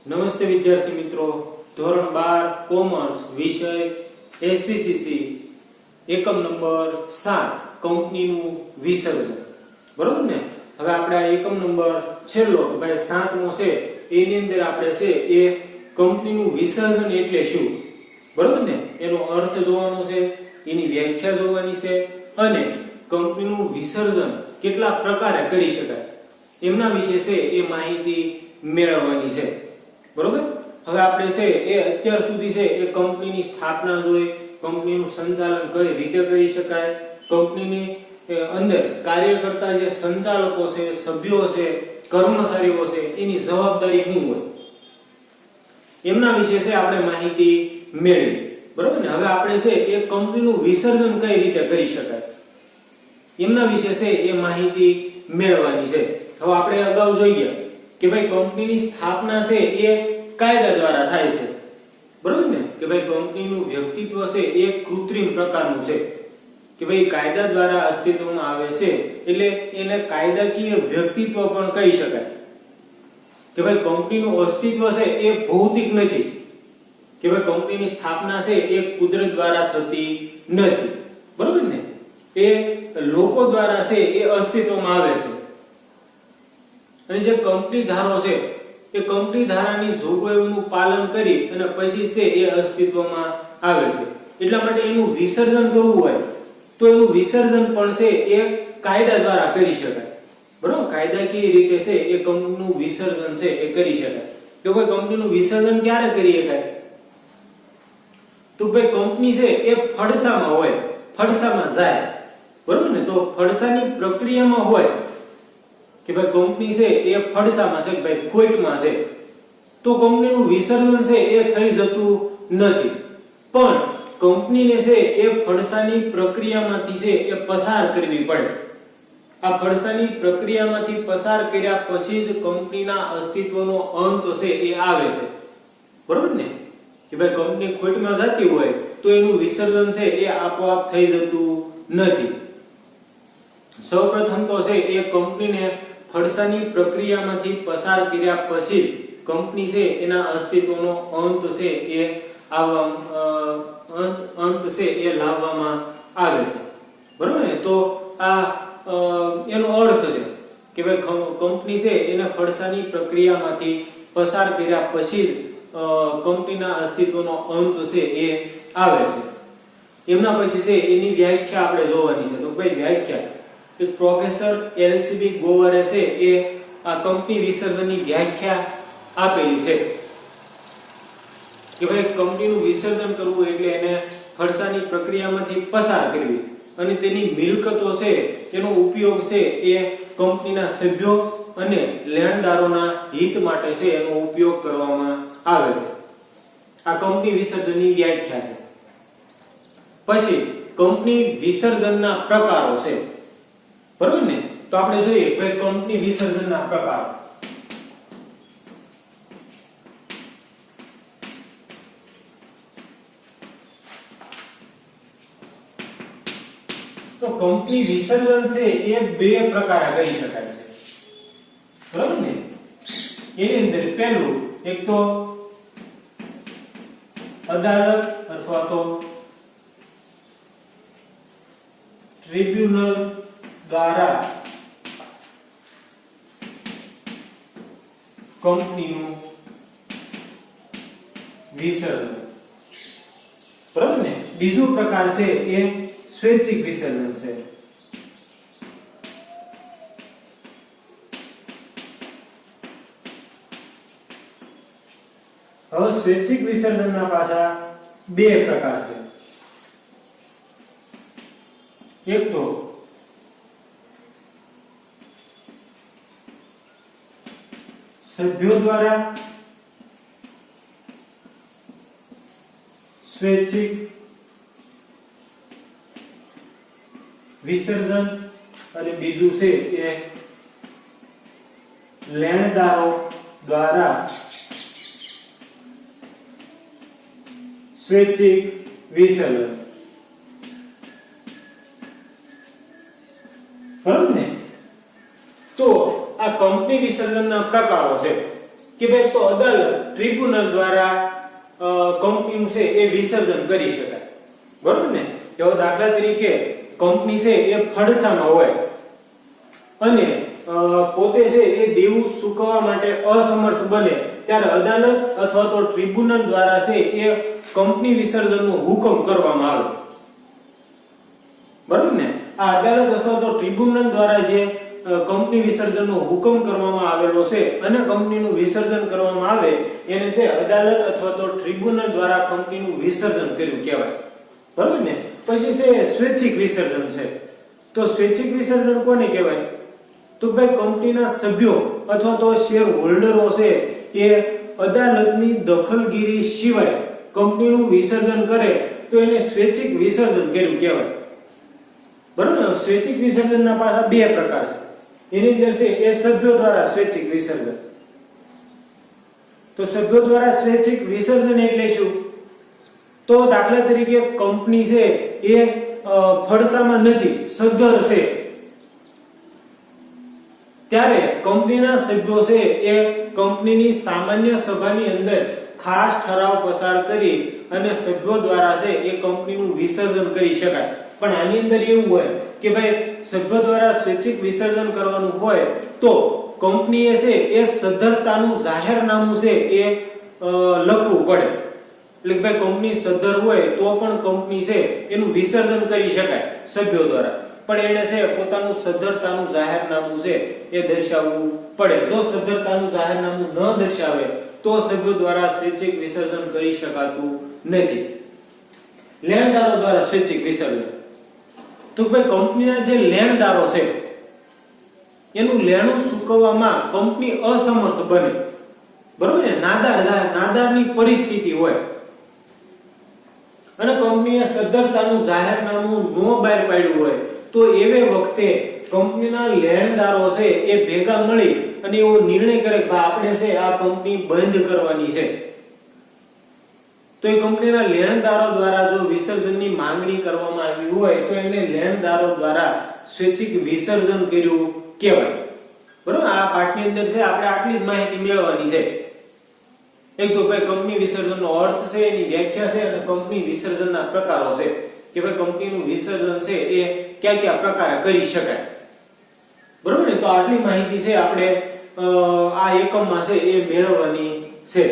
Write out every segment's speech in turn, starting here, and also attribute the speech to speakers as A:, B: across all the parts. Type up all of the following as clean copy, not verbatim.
A: નમસ્તે વિદ્યાર્થી મિત્રો, ધોરણ 12 કોમર્સ વિષય એસપીસીસી એકમ નંબર 7 કંપનીનું વિસર્જન. બરોબર ને? હવે આપણે આ એકમ નંબર છેલ્લો ભાઈ 7મો છે, એની અંદર આપણે છે એ કંપનીનું વિસર્જન એટલે શું, બરોબર ને, એનો અર્થ જોવાનો છે, એની વ્યાખ્યા જોવાની છે અને કંપનીનું વિસર્જન કેટલા પ્રકારે કરી શકાય એમના વિશે છે એ માહિતી મેળવવાની છે. બરોબર? હવે આપણે છે એ અત્યાર સુધી છે એ કંપનીની સ્થાપના જોઈ, કંપનીનું સંચાલન કઈ રીતે કરી શકાય, કંપનીની અંદર કાર્ય કરતા જે સંચાલકો છે, સભ્યો છે, કર્મચારીઓ છે, એની જવાબદારી શું હોય એમના વિશે છે આપણે માહિતી મેળવી. બરોબર ને? હવે આપણે છે એ કંપનીનું વિસર્જન કઈ રીતે કરી શકાય એમના વિશે છે એ માહિતી મેળવવાની છે. હવે આપણે અગાઉ જોઈએ કે ભાઈ કંપનીની સ્થાપના છે એ કાયદા દ્વારા થાય છે. બરોબર ને? કે ભાઈ કંપનીનું વ્યક્તિત્વ છે એ કૃત્રિમ પ્રકારનું છે, કે ભાઈ કાયદા દ્વારા અસ્તિત્વમાં આવે છે એટલે એને કાયદાકીય વ્યક્તિત્વ પણ કહી શકાય. કે ભાઈ કંપનીનું અસ્તિત્વ છે એ ભૌતિક નથી, કે ભાઈ કંપનીની સ્થાપના છે એ કુદરત દ્વારા થતી નથી. બરોબર ને? એ લોકો દ્વારા છે એ અસ્તિત્વમાં આવે છે. અને જે કંપની ધારો છે એ કંપની ધારાની જોગવાઈઓનું પાલન કરી અને પછી છે એ અસ્તિત્વમાં આવે છે. એટલા માટે એનું વિસર્જન કરવું હોય તો એનું વિસર્જન પણ છે એ કાયદા દ્વારા કરી શકાય. બરોબર? કાયદાકીય રીતે છે એ કંપનીનું વિસર્જન છે એ કરી શકાય. તો કોઈ કંપનીનું વિસર્જન ક્યારે કરી શકાય? તો ભાઈ કંપની છે એ ફડસામાં હોય, ફડસામાં જાય. બરોબર ને? તો ફડસાની પ્રક્રિયામાં હોય કે ભાઈ કંપની છે એ ફડસામાં છે, ભાઈ ખોટમાં છે, તો કંપનીનું વિસર્જન છે એ થઈ જતું નથી. પણ કંપનીને છે એ ફડસાની પ્રક્રિયામાંથી છે એ પસાર કરવી પડે. આ ફડસાની પ્રક્રિયામાંથી પસાર કર્યા પછી જ કંપનીના અસ્તિત્વનો અંત છે એ આવે છે. બરોબર ને? કે ભાઈ કંપની ખોટમાં જતી હોય તો એનું વિસર્જન છે એ આપોઆપ થઈ જતું નથી. સૌપ્રથમ તો છે એ કંપનીને ફડસાની પ્રક્રિયામાંથી પસાર કર્યા પછી કંપની છે એના અસ્તિત્વનો અંત છે એ અંત છે એ લાવવામાં આવે છે. બરોબર ને? તો આ એનો અર્થ છે કે ભાઈ કંપની છે એને ફડસાની પ્રક્રિયામાંથી પસાર કર્યા પછી કંપનીના અસ્તિત્વનો અંત છે એ આવે છે. એમના પછી છે એની વ્યાખ્યા આપણે જોવાની છે. તો ભાઈ વ્યાખ્યા પ્રોફેસર એલસીબી ગોવરે છે એ આ કંપની વિસર્જનની વ્યાખ્યા આપેલી છે કે ભાઈ કંપનીનું વિસર્જન કરવું એટલે એને ફડસાની પ્રક્રિયામાંથી પસાર કરવી અને તેની મિલકતો છે તેનો ઉપયોગ છે એ કંપનીના સભ્યો અને લેણદારોના હિત માટે છે એનો ઉપયોગ કરવામાં આવે છે. આ કંપની વિસર્જનની વ્યાખ્યા છે. પછી કંપની વિસર્જનના પ્રકારો છે. બરોબર ને? તો આપણે જોઈએ કે કંપની વિસર્જનના પ્રકાર. તો કંપની વિસર્જન છે એ બે પ્રકારે કરી શકાય છે. બરોબર ને? એની અંદર પહેલું એક તો અદાલત અથવા તો ટ્રિબ્યુનલ દ્વારા કંપનીનું વિસર્જન. બરાબર ને? બીજો પ્રકાર છે એ સ્વૈચ્છિક વિસર્જન છે. હવે સ્વૈચ્છિક વિસર્જનના પાછા બે પ્રકાર છે. એક તો સભ્યો દ્વારા સ્વૈચ્છિક વિસર્જન અને બીજું છે એ લેણદારો દ્વારા સ્વૈચ્છિક વિસર્જન. બરાબર ને? તો આ કંપની વિસર્જનના પ્રકારો છે કે ભાઈ તો અદાલત ટ્રિબ્યુનલ દ્વારા કંપનીનું છે એ વિસર્જન કરી શકાય, બરોબર ને? એવો દાખલા તરીકે કંપની છે એ ફડસામાં હોય અને પોતે છે એ દેવું ચૂકવવા માટે અસમર્થ બને ત્યારે અદાલત અથવા તો ટ્રિબ્યુનલ દ્વારા છે એ કંપની વિસર્જનનો હુકમ કરવામાં આવે, બરોબર ને? આ અદાલત અથવા તો ટ્રિબ્યુનલ દ્વારા જે કંપની વિસર્જનનો હુકમ કરવામાં આવેલો છે અને કંપનીનું વિસર્જન કરવામાં આવે એને છે અદાલત અથવા તો ટ્રિબ્યુનલ દ્વારા કંપનીનું વિસર્જન કર્યું કહેવાય, બરોબર ને? પછી છે સ્વૈચ્છિક વિસર્જન છે. તો સ્વૈચ્છિક વિસર્જન કોને કહેવાય? તો ભાઈ કંપનીના સભ્યો અથવા તો શેર હોલ્ડરો છે એ અદાલતની દખલગીરી સિવાય કંપનીનું વિસર્જન કરે તો એને સ્વૈચ્છિક વિસર્જન કર્યું કહેવાય, બરોબર? સ્વૈચ્છિક વિસર્જનના પાછા બે પ્રકાર છે. એની અંદર છે એ સભ્યો દ્વારા સ્વૈચ્છિક વિસર્જન. તો સભ્યો દ્વારા સ્વૈચ્છિક વિસર્જન એટલે શું? તો દાખલા તરીકે કંપની છે એ ફડસામાં નથી, સદ્ધર છે, ત્યારે કંપનીના સભ્યો છે એ કંપનીની સામાન્ય સભાની અંદર ખાસ ઠરાવ પસાર કરી અને સભ્યો દ્વારા છે એ કંપનીનું વિસર્જન કરી શકાય. પણ આની અંદર એવું હોય કે ભાઈ સભ્યો દ્વારા સ્વૈચ્છિક વિસર્જન કરવાનું હોય તો કંપનીએ છે એ સદ્ધરતાનું જાહેરનામું છે એ લખવું પડે. એટલે ભાઈ કંપની સદ્ધર હોય તો પણ કંપની છે એનું વિસર્જન કરી શકાય સભ્યો દ્વારા, પણ એને છે પોતાનું સદ્ધરતાનું જાહેરનામું છે એ દર્શાવવું પડે. જો સદ્ધરતાનું જાહેરનામું ન દર્શાવે તો સભ્યો દ્વારા સ્વૈચ્છિક વિસર્જન કરી શકાતું નથી. લેણદારો દ્વારા સ્વૈચ્છિક વિસર્જન. તો ભાઈ કંપનીના જે લેણદારો છે એનું લેણું ચૂકવવામાં કંપની અસમર્થ બને, બરોબર ને? નાદારની પરિસ્થિતિ હોય અને કંપનીએ સદ્ધરતાનું જાહેરનામું ન બહાર પાડ્યું હોય તો એવે વખતે કંપનીના લેણદારો છે એ ભેગા મળી અને એવો નિર્ણય કરે કે આપણે છે આ કંપની બંધ કરવાની છે. તો એ કંપનીના લેણદારો દ્વારા જો વિસર્જનની માંગણી કરવામાં આવી હોય તો એને લેણદારો દ્વારા સ્વૈચ્છિક વિસર્જન કર્યું કહેવાય, બરોબર? આ પાઠની અંદર છે આપણે આટલી જ માહિતી મેળવવાની છે. એક તો ભાઈ કંપની વિસર્જનનો અર્થ છે, એની વ્યાખ્યા છે અને કંપની વિસર્જનના પ્રકારો છે કે ભાઈ કંપનીનું વિસર્જન છે એ કયા કયા પ્રકારે કરી શકાય, બરોબર ને? તો આટલી માહિતી છે આપણે આ એકમમાં છે એ મેળવવાની છે,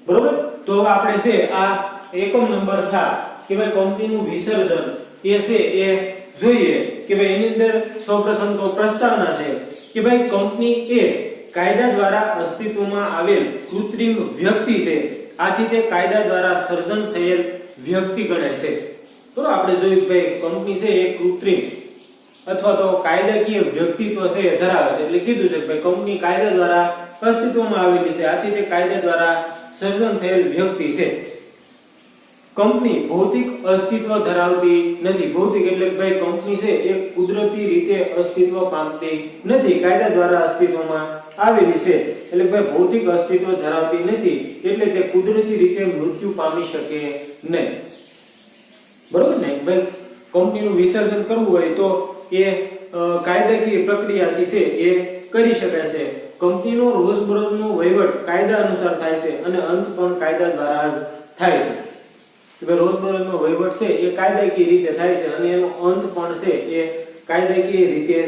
A: બરોબર? તો આપણે છે આ એકમ નંબર 7 કે ભાઈ કંપનીનું વિસર્જન એ છે એ જોઈએ કે ભાઈ એની અંદર સૌપ્રથમ તો પ્રસ્તાવના છે કે ભાઈ કંપની એ કાયદા દ્વારા અસ્તિત્વમાં આવેલ કૃત્રિમ વ્યક્તિ છે, આથી તે કાયદા દ્વારા સર્જન થયેલ વ્યક્તિ ગણાય છે. તો આપણે જોયું કે ભાઈ કંપની છે એ કૃત્રિમ અથવા તો કાયદાકીય વ્યક્તિત્વ છે ધરાવે છે. એટલે કીધું છે કે ભાઈ કંપની કાયદા દ્વારા અસ્તિત્વમાં આવેલી છે, આથી તે કાયદા દ્વારા સર્જન થયેલ વ્યક્તિ છે. કંપની ભૌતિક અસ્તિત્વ ધરાવતી નથી. ભૌતિક એટલે ભાઈ કંપની છે એ કુદરતી રીતે અસ્તિત્વ પામતી નથી, કાયદા દ્વારા અસ્તિત્વમાં આવેલી છે. એટલે ભાઈ ભૌતિક અસ્તિત્વ ધરાવતી નથી એટલે તે કુદરતી રીતે મૃત્યુ પામી શકે નહીં, બરોબર ને? ભાઈ કંપનીનું વિસર્જન કરવું હોય તો એ કાયદાકીય પ્રક્રિયાથી છે એ કરી શકાય છે. કંપનીનો રોજબરોજનો વહીવટ કાયદા અનુસાર થાય છે અને અંત પણ કાયદા દ્વારા જ થાય છે. કે રોજબરોજનો વહીવટ છે એ કાયદાકીય રીતે થાય છે અને એનો અંત પણ છે એ કાયદાકીય રીતે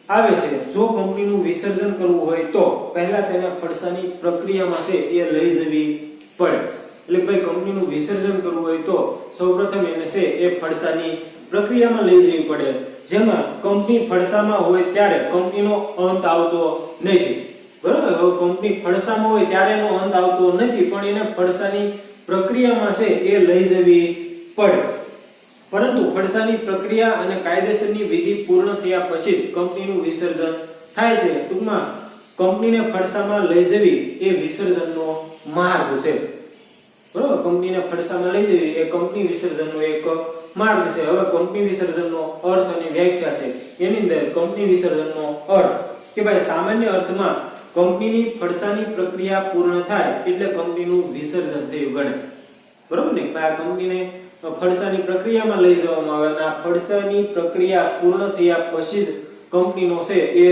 A: આવે છે. જો કંપનીનું વિસર્જન કરવું હોય તો પહેલા તેને ફડસાની પ્રક્રિયામાં છે એ લઈ જવી પડે. એટલે ભાઈ કંપનીનું વિસર્જન કરવું હોય તો સૌપ્રથમ એને છે એ ફડસાની પ્રક્રિયામાં લઈ જવી પડે, જેમાં કંપની ફડસામાં હોય ત્યારે કંપનીનો અંત આવતો નથી, બરાબર? કંપની ફડસામાં હોય ત્યારે એનો અંત આવતો નથી પણ એને ફડસાની પ્રક્રિયામાં છે એ લઈ જવી પડે. પરંતુ ફડસાની પ્રક્રિયા અને કાયદેસરની વિધિ પૂર્ણ થયા પછી કંપનીનું વિસર્જન થાય છે. ટૂંકમાં કંપનીને ફડસામાં લઈ જવી એ વિસર્જનનો માર્ગ છે, બરાબર? કંપનીને ફડસામાં લઈ જવી એ કંપની વિસર્જનનો એક માર્ગ છે. હવે કંપની વિસર્જનનો અર્થ અને વ્યાખ્યા છે. એની અંદર કંપની વિસર્જનનો અર્થ કે ભાઈ સામાન્ય અર્થમાં કંપનીની ફડસાની પ્રક્રિયા પૂર્ણ થાય એટલે કંપનીનું વિસર્જન થયું ગણાય, બરોબર ને? આ કંપનીને ફડસાની પ્રક્રિયામાં લઈ જવામાં આવે અને આ ફડસાની પ્રક્રિયા પૂર્ણ થયા પછી જ કંપનીનો છે એ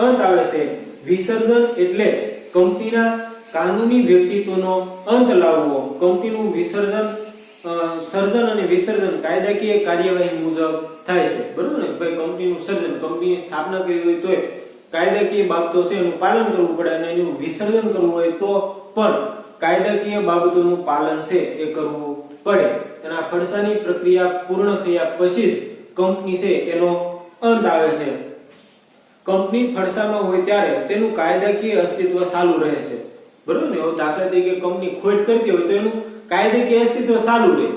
A: અંત આવે છે. વિસર્જન એટલે કંપનીના કાનૂની વ્યક્તિત્વનો અંત લાવવો, કંપનીનું સર્જન અને વિસર્જન કાયદાકીય કાર્યવાહી મુજબ થાય છે, બરોબર ને ભાઈ. કંપનીનું સર્જન, કંપનીની સ્થાપના કરી હોય તો કાયદાકીય બાબતો છે એનું પાલન કરવું પડે, અને એનું વિસર્જન કરવું હોય તો પણ કાયદાકીય બાબતોનું પાલન છે એ કરવું પડે. અને આ ફડસાની પ્રક્રિયા પૂર્ણ થયા પછી કંપની છે એનો અંત આવે છે. કંપની ફડસામાં હોય ત્યારે તેનું કાયદાકીય અસ્તિત્વ ચાલુ રહે છે, બરોબર ને. દાખલા તરીકે કંપની ખોટ કરતી હોય તો એનું કાયદાકીય અસ્તિત્વ ચાલુ રહે.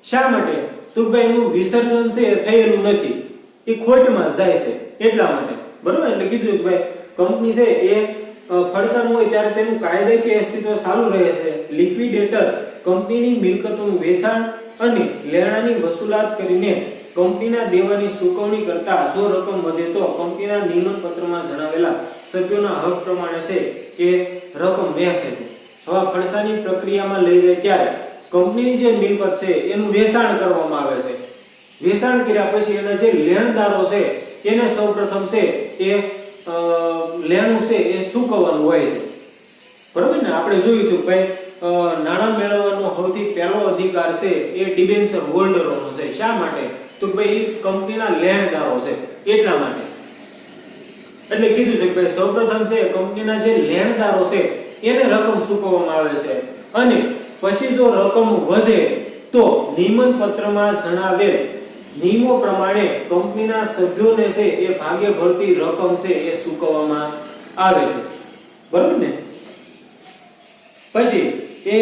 A: શા માટે? તો ભાઈ એનું વિસર્જન છે એ થયેલું નથી, એ ખોટમાં જાય છે એટલા માટે, બરોબર. એટલે કીધું કે ભાઈ કંપની છે એ ફડસામાં હોય ત્યારે તેનું કાયદાકીય અસ્તિત્વ ચાલુ રહે છે. લિક્વિડેટર કંપનીની મિલકતોનું વેચાણ અને લેણાની વસૂલાત કરીને કંપનીના દેવાની ચૂકવણી કરતા જો રકમ વધે તો કંપનીના નિયમન પત્રમાં જણાવેલા સભ્યોના હક પ્રમાણે છે એ રકમ વહેંચે છે. હવે ફડસાની પ્રક્રિયામાં લઈ જાય ત્યારે કંપનીની જે મિલકત છે એનું વેચાણ કરવામાં આવે છે. વેચાણ કર્યા પછી એના જે લેણદારો છે એને સૌપ્રથમ છે એ લેણું છે એ ચૂકવવાનું હોય છે, બરોબર ને. આપણે જોયું હતું ભાઈ નાણાં મેળવવાનો સૌથી પહેલો અધિકાર છે એ ડિબેન્ચર હોલ્ડરોનો છે. શા માટે? તો ભાઈ કંપનીના લેણદારો છે એટલા માટે. એટલે કીધું છે કે ભાઈ સૌપ્રથમ છે કંપનીના જે લેણદારો છે એને રકમ ચૂકવવામાં આવે છે, અને પછી જો રકમ વધે તો નિયમન પત્રમાં જણાવેલ નિયમો પ્રમાણે કંપનીના સભ્યોને છે એ ભાગે ભળતી રકમ છે એ ચૂકવવામાં આવે છે, બરોબર ને. પછી એ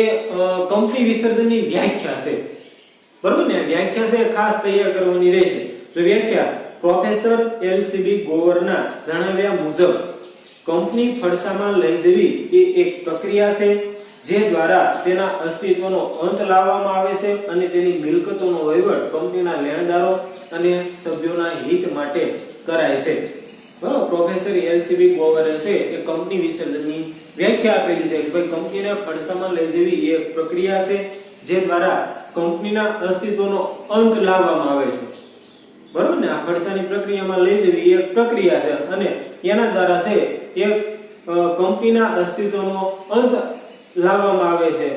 A: કંપની વિસર્જનની વ્યાખ્યા છે, બરોબર ને. વ્યાખ્યા છે ખાસ તૈયાર કરવાની રહેશે. તો વ્યાખ્યા પ્રોફેસર એલસીબી ગોવરના જણાવ્યા મુજબ કંપની ફડસામાં લઈ જવી એ એક પ્રક્રિયા છે જે દ્વારા તેના અસ્તિત્વનો અંત લાવવામાં આવે છે અને તેની મિલકતોનો વહીવટ કંપનીના લેણદારો અને સભ્યોના હિત માટે કરાય છે, બરાબર. પ્રોફેસર એલસીબી ગોવરે છે એ કંપની વિસર્જનની વ્યાખ્યા આપેલી છે કે ભાઈ કંપનીને ફડસામાં લઈ જવી એ એક પ્રક્રિયા છે જે દ્વારા કંપનીના અસ્તિત્વનો અંત લાવવામાં આવે છે, બરોબર ને. આ ફડસાની પ્રક્રિયામાં લઈ જવી એ એક પ્રક્રિયા છે અને એના દ્વારા છે એ કંપનીના અસ્તિત્વનો અંત લાવવામાં આવે છે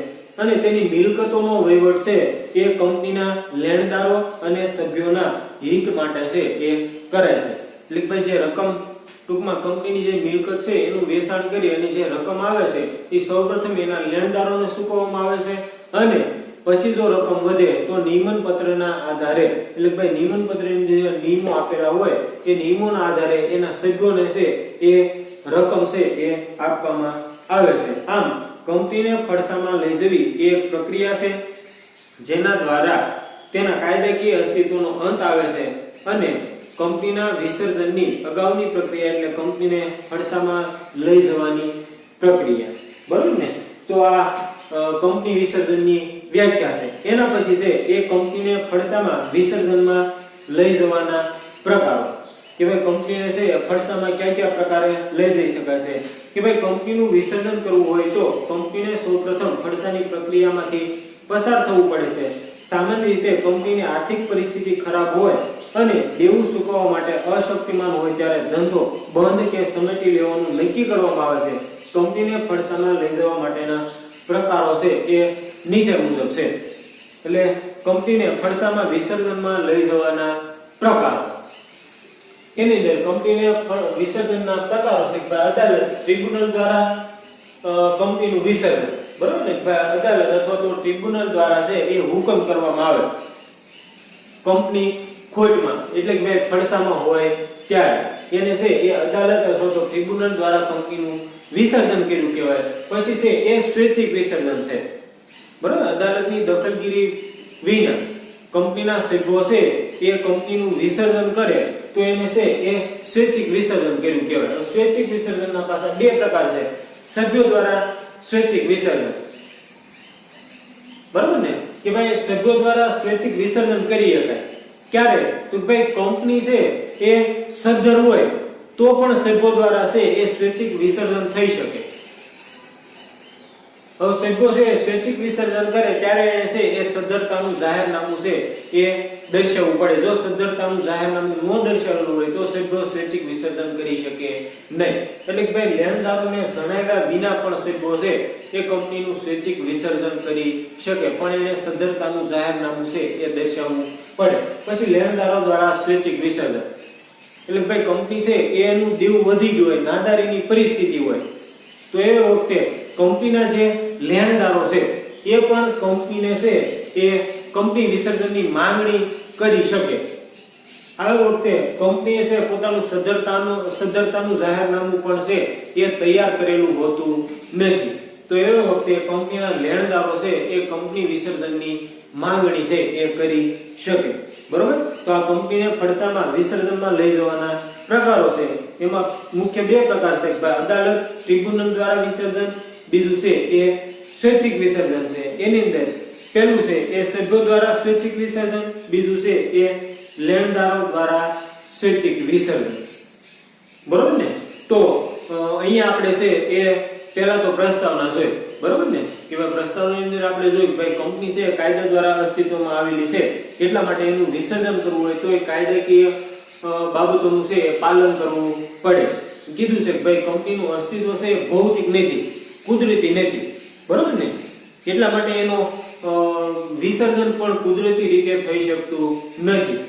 A: અને તેની મિલકતોનો વહીવટ છે એ કંપનીના લેણદારો અને સભ્યોના હિત માટે છે એ કરે છે. એટલે ભાઈ જે રકમ ટૂંકમાં કંપનીની જે મિલકત છે એનું વેચાણ કરી અને જે રકમ આવે છે એ સૌપ્રથમ એના લેણદારોને ચૂકવવામાં આવે છે, અને પછી જો રકમ વધે તો નિયમન પત્રના આધારે, એટલે ભાઈ નિયમન પત્રની જે નિયમો આપેલા હોય એ નિયમોના આધારે એના સભ્યોને છે એ રકમ છે એ આપવામાં આવે છે. આમ કંપનીને ફડસામાં લઈ જવી એ એક પ્રક્રિયા છે જેના દ્વારા તેના કાયદાકીય અસ્તિત્વનો અંત આવે છે, અને કંપનીના વિસર્જનની અગાઉની પ્રક્રિયા એટલે કંપનીને ફડસામાં લઈ જવાની પ્રક્રિયા, બરોબર ને. તો આ કંપની વિસર્જનની વ્યાખ્યા છે. એના પછી છે એ કંપનીને ફડસામાં વિસર્જનમાં લઈ જવાના પ્રકારો કે ભાઈ કંપનીને છે ફડસામાં કયા કયા પ્રકારે લઈ જઈ શકાય છે. કે ભાઈ કંપનીનું વિસર્જન કરવું હોય તો કંપનીને સૌપ્રથમ ફડસાની પ્રક્રિયામાંથી પસાર થવું પડે છે. સામાન્ય રીતે કંપનીની આર્થિક પરિસ્થિતિ ખરાબ હોય અને દેવું ચૂકવવા માટે અશક્તિમાન હોય ત્યારે ધંધો બંધ કે સમેટી લેવાનું નક્કી કરવામાં આવે છે. કંપનીને ફડસામાં લઈ જવા માટેના પ્રકારો છે એ નીચે મુજબ છે. એટલે કંપનીને ફડસામાં વિસર્જનમાં લઈ જવાના પ્રકારો, એની અંદર કંપનીને વિસર્જનના પ્રકારો છે કે અદાલત ટ્રિબ્યુનલ દ્વારા કંપનીનું વિસર્જન, બરોબર ને. અદાલત અથવા તો ટ્રિબ્યુનલ દ્વારા છે એ હુકમ કરવામાં આવે કંપની ખોટમાં, એટલે કે ભાઈ ફડસામાં હોય ત્યારે એને છે એ અદાલત અથવા તો ટ્રિબ્યુનલ દ્વારા કંપનીનું વિસર્જન કર્યું કહેવાય. પછી છે એ સ્વૈચ્છિક વિસર્જન છે, બરોબર. અદાલતની દખલગીરી વિના કંપનીના સભ્યો છે એ કંપનીનું વિસર્જન કરે તો એને છે એ સ્વૈચ્છિક વિસર્જન કર્યું કહેવાય. સ્વૈચ્છિક વિસર્જનના પાછા બે પ્રકાર છે. સભ્યો દ્વારા સ્વૈચ્છિક વિસર્જન, બરોબર ને. કે ભાઈ સભ્યો દ્વારા સ્વૈચ્છિક વિસર્જન કરી શકાય ક્યારે? તો ભાઈ કંપની છે એ સદ્ધર હોય તો પણ સભ્યો દ્વારા છે એ સ્વૈચ્છિક વિસર્જન થઈ શકે. હવે સભ્યો છે સ્વૈચ્છિક વિસર્જન કરે ત્યારે એને છે એ સદ્ધરતાનું જાહેરનામું છે એ દર્શાવવું પડે. જો સદ્ધરતાનું જાહેરનામું ન દર્શાવેલું હોય તો સભ્યો સ્વૈચ્છિક વિસર્જન કરી શકે નહીં. એટલે કે ભાઈ લેણદારોને જણાવ્યા વિના પણ સભ્યો છે એ કંપનીનું સ્વૈચ્છિક વિસર્જન કરી શકે, પણ એને સદ્ધરતાનું જાહેરનામું છે એ દર્શાવવું પડે. પછી લેણદારો દ્વારા સ્વૈચ્છિક વિસર્જન એટલે ભાઈ કંપની છે એનું દેવું વધી ગયું હોય, નાદારીની પરિસ્થિતિ હોય, તો એ વખતે કંપનીના જે લેણદારો છે એ પણ કંપનીને છે એ કંપની વિસર્જનની માંગણી કરી શકે. આ વખતે કંપનીએ છે પોતાનું સદ્ધરતાનું જાહેરનામું પણ છે એ તૈયાર કરેલું હોતું નથી. તો એ વખતે કંપનીના લેણદારો છે એ કંપની વિસર્જનની માંગણી છે એ કરી શકે. બરોબર? તો આ કંપનીને ફડસામાં વિસર્જનમાં લઈ જવાના પ્રકારો છે. એમાં મુખ્ય બે પ્રકાર છે, અદાલત ટ્રિબ્યુનલ દ્વારા વિસર્જન, બીજું છે એ સ્વૈચ્છિક વિસર્જન છે. એની અંદર પહેલું છે એ સભ્યો દ્વારા સ્વૈચ્છિક વિસર્જન, બીજું છે એ લેણદારો દ્વારા સ્વૈચ્છિક વિસર્જન. બરોબર ને? તો અહીંયા આપણે છે એ પહેલા તો પ્રસ્તાવના જોઈ. બરોબર ને? કે ભાઈ પ્રસ્તાવનાની અંદર આપણે જોયું ભાઈ કંપની છે કાયદા દ્વારા અસ્તિત્વમાં આવેલી છે, એટલા માટે એનું વિસર્જન કરવું હોય તો એ કાયદાકીય બાબતોનું છે પાલન કરવું પડે. કીધું છે કે ભાઈ કંપનીનું અસ્તિત્વ છે ભૌતિક નથી, કુદરતી નથી. બરોબર ને? એટલા માટે એનો વિસર્જન પણ કુદરતી રીતે થઈ શકતું નથી.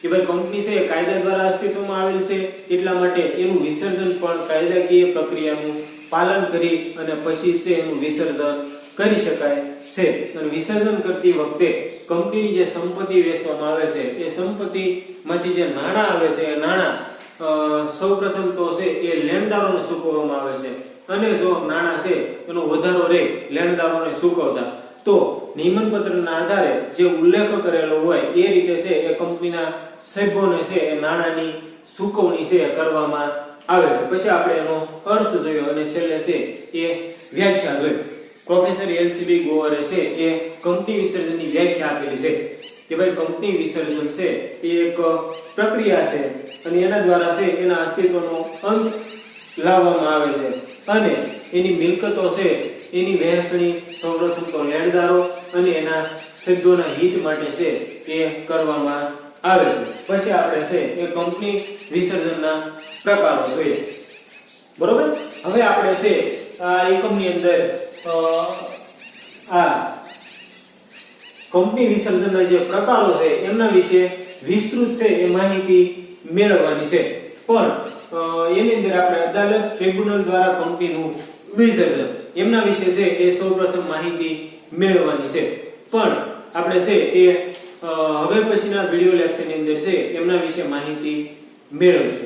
A: કે ભાઈ કંપની છે કાયદા દ્વારા અસ્તિત્વમાં આવેલ છે, એટલા માટે એનું વિસર્જન પણ કાયદાકીય પ્રક્રિયાનું પાલન કરી અને પછી છે એનું વિસર્જન કરી શકાય છે. અને વિસર્જન કરતી વખતે કંપનીની જે સંપત્તિ વેચવામાં આવે છે એ સંપત્તિમાંથી જે નાણાં આવે છે એ નાણાં સૌપ્રથમ તો છે એ લેણદારોને ચૂકવવામાં આવે છે, અને જો નાણાં છે એનો વધારો રહે લેણદારોને ચૂકવતા તો નિયમનપત્રના આધારે જે ઉલ્લેખ કરેલો હોય એ રીતે છે એ કંપનીના સભ્યોને છે એ નાણાંની ચૂકવણી છે કરવામાં આવે છે. પછી આપણે એનો અર્થ જોયો અને છેલ્લે છે એ વ્યાખ્યા જોઈ. પ્રોફેસર એલસીબી ગોવરે છે એ કંપની વિસર્જનની વ્યાખ્યા આપેલી છે કે ભાઈ કંપની વિસર્જન છે એ એક પ્રક્રિયા છે અને એના દ્વારા છે એના અસ્તિત્વનો અંત લાવવામાં આવે છે, અને એની મિલકતો છે એની વહેંચણી સૌપ્રથમ તો લેણદારો અને એના સભ્યોના હિત માટે છે એ કરવામાં આવે છે. પછી આપણે છે એ કંપની વિસર્જનના પ્રકારો જોઈએ. બરોબર? હવે આપણે છે આ એકમની અંદર આ કંપની વિસર્જનના જે પ્રકારો છે એમના વિશે વિસ્તૃત છે એ માહિતી મેળવવાની છે. પણ એની અંદર આપણે અદાલત ટ્રિબ્યુનલ દ્વારા કંપનીનું વિસર્જન એમના વિશે છે એ સૌપ્રથમ માહિતી મેળવવાની છે. પણ આપણે છે એ હવે પછીના વિડિયો લેક્ચરની અંદર છે એમના વિશે માહિતી મેળવશું.